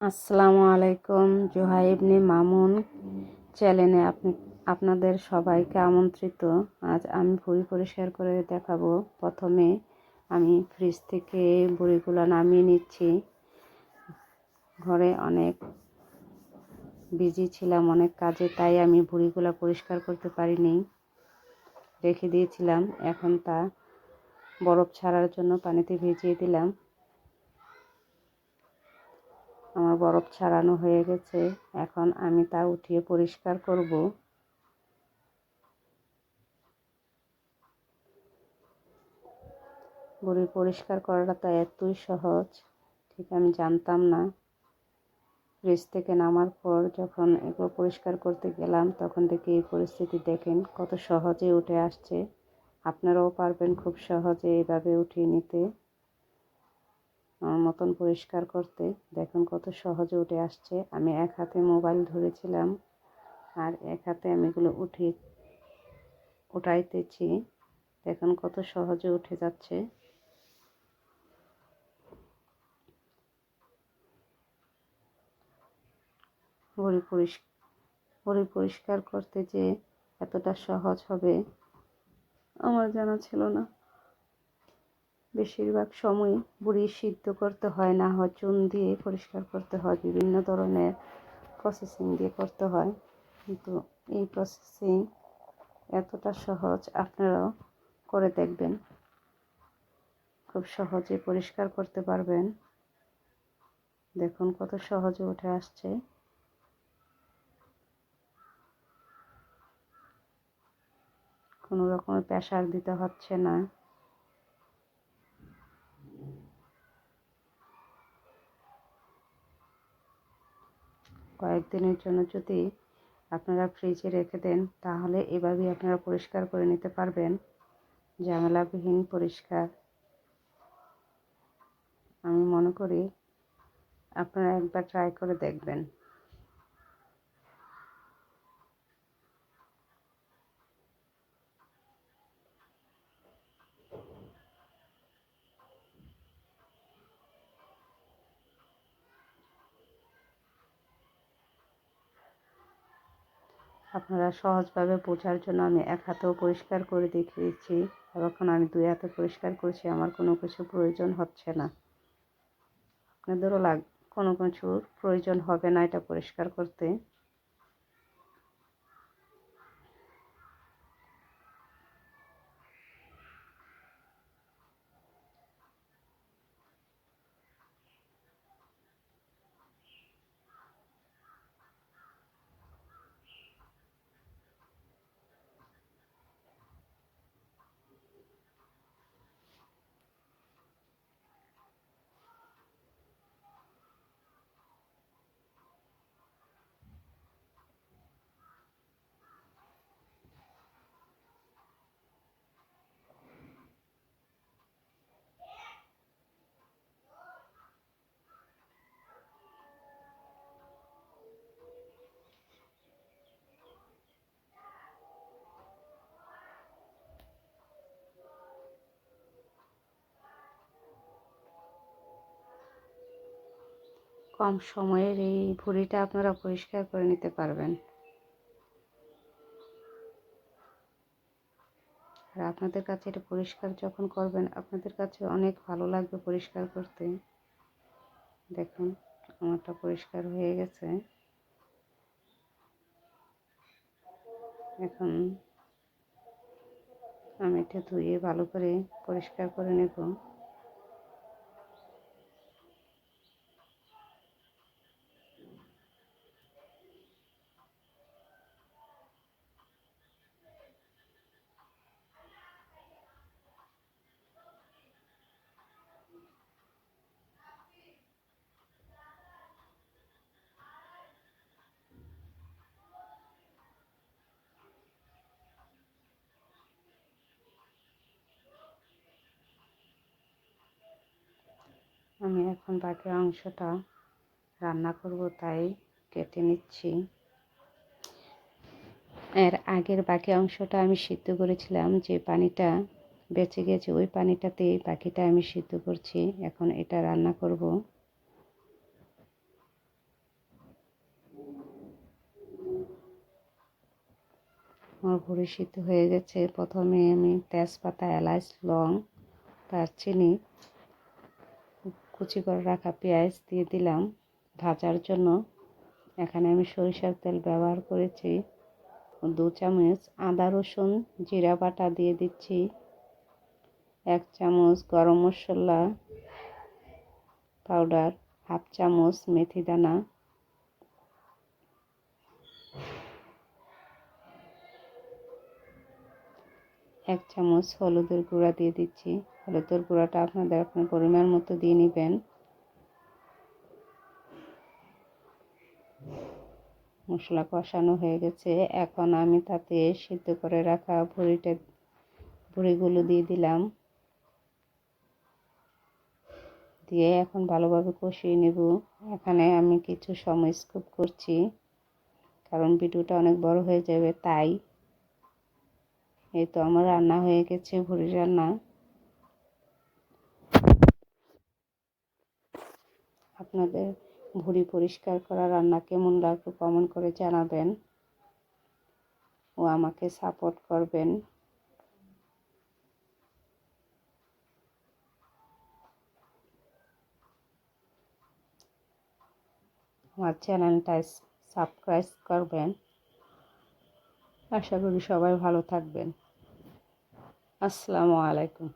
আসসালামু আলাইকুম। জোহা ইবনে মামুন চ্যানেলে আপনাদের সবাইকে আমন্ত্রিত। আজ আমি ভুঁড়ি পরিষ্কার করে দেখাবো। প্রথমে আমি ফ্রিজ থেকে ভুঁড়িগুলো নামিয়ে নিচ্ছি। ঘরে অনেক বিজি ছিলাম, অনেক কাজে, তাই আমি ভুঁড়িগুলো পরিষ্কার করতে পারিনি, রেখে দিয়েছিলাম। এখন তা বরফ ছাড়ার জন্য পানিতে ভিজিয়ে দিলাম। আমার বরফ ছাড়ানো হয়ে গেছে। এখন আমি তা উঠিয়ে পরিষ্কার করব। ভুঁড়ি পরিষ্কার করাটা তো এতই সহজ, ঠিক আমি জানতাম না। ফ্রিজ থেকে নামার পর যখন এগুলো পরিষ্কার করতে গেলাম, তখন থেকে এই পরিস্থিতি দেখেন কত সহজে উঠে আসছে। আপনারাও পারবেন খুব সহজে এভাবে উঠিয়ে নিতে, আমার মতন পরিষ্কার করতে। দেখুন কত সহজে উঠে আসছে। আমি এক হাতে মোবাইল ধরেছিলাম আর এক হাতে আমি এগুলো উঠাইতেছি। দেখুন কত সহজে উঠে যাচ্ছে। ভুঁড়ি পরিষ্কার করতে যে এতটা সহজ হবে আমার জানা ছিল না। বেশিরভাগ সময় ভুঁড়ি সিদ্ধ করতে হয়, না হয় চুন দিয়ে পরিষ্কার করতে হয়, বিভিন্ন ধরনের প্রসেসিং দিয়ে করতে হয়। কিন্তু এই প্রসেসিং এতটা সহজ, আপনারাও করে দেখবেন, খুব সহজে পরিষ্কার করতে পারবেন। দেখুন কত সহজে উঠে আসছে। কোনো রকমের প্রেসার দিতে হচ্ছে না। কয়েকদিনের জন্য যদি আপনারা ফ্রিজে রেখে দেন, তাহলে এভাবেই আপনারা পরিষ্কার করে নিতে পারবেন, ঝামেলাবিহীন পরিষ্কার। আমি মনে করি আপনারা একবার ট্রাই করে দেখবেন। আপনারা সহজভাবে বোঝার জন্য আমি এক হাতেও পরিষ্কার করে দেখিয়েছি। এখন আমি দুই হাতে পরিষ্কার করছি, আমার কোনো কিছু প্রয়োজন হচ্ছে না। আপনাদেরও কোনো কিছুর প্রয়োজন হবে না এটা পরিষ্কার করতে। কম সময়ের এই ভুঁড়িটা আপনারা পরিষ্কার করে নিতে পারবেন। আর আপনাদের কাছে এটা পরিষ্কার যখন করবেন, আপনাদের কাছে অনেক ভালো লাগবে পরিষ্কার করতে। দেখুন আমারটা পরিষ্কার হয়ে গেছে। এখন আমি এটা ধুয়ে ভালো করে পরিষ্কার করে নেব। আমি এখন বাকি অংশটা রান্না করব, তাই কেটে নিচ্ছি। এর আগের বাকি অংশটা আমি সিদ্ধ করেছিলাম, যে পানিটা বেঁচে গেছে ওই পানিটাতে বাকিটা আমি সিদ্ধ করছি। এখন এটা রান্না করব। আমার ভুড়ি সিদ্ধ হয়ে গেছে। প্রথমে আমি তেজপাতা, এলাচ, লং, দারচিনি, কুচি করে রাখা পেঁয়াজ দিয়ে দিলাম ভাজার জন্য। এখানে আমি সরিষার তেল ব্যবহার করেছি। 2 চামচ আদা রসুন জিরা বাটা দিয়ে দিচ্ছি। 1 চামচ গরম মশলা পাউডার, 1/2 চামচ মেথি দানা, 1 চামচ হলুদের গুঁড়া দিয়ে দিচ্ছি। হলুদের গুঁড়াটা আপনার পরিমাণ মতো দিয়ে নেবেন। মশলা কষানো হয়ে গেছে। এখন আমি তাতে সিদ্ধ করে রাখা ভুড়িগুলো দিয়ে দিলাম। দিয়ে এখন ভালোভাবে কষিয়ে নেব। এখানে আমি কিছু সময় স্কিপ করছি, কারণ ভিডিওটা অনেক বড় হয়ে যাবে, তাই। এই তো আমার রান্না হয়ে গেছে, ভুড়ি রান্না। আপনাদের ভুড়ি পরিষ্কার করা রান্না কেমন লাগবে কমেন্ট করে জানাবেন ও আমাকে সাপোর্ট করবেন। আমার চ্যানেলটা সাবস্ক্রাইব করবেন। আশা করি সবাই ভালো থাকবেন। আসসালামু আলাইকুম।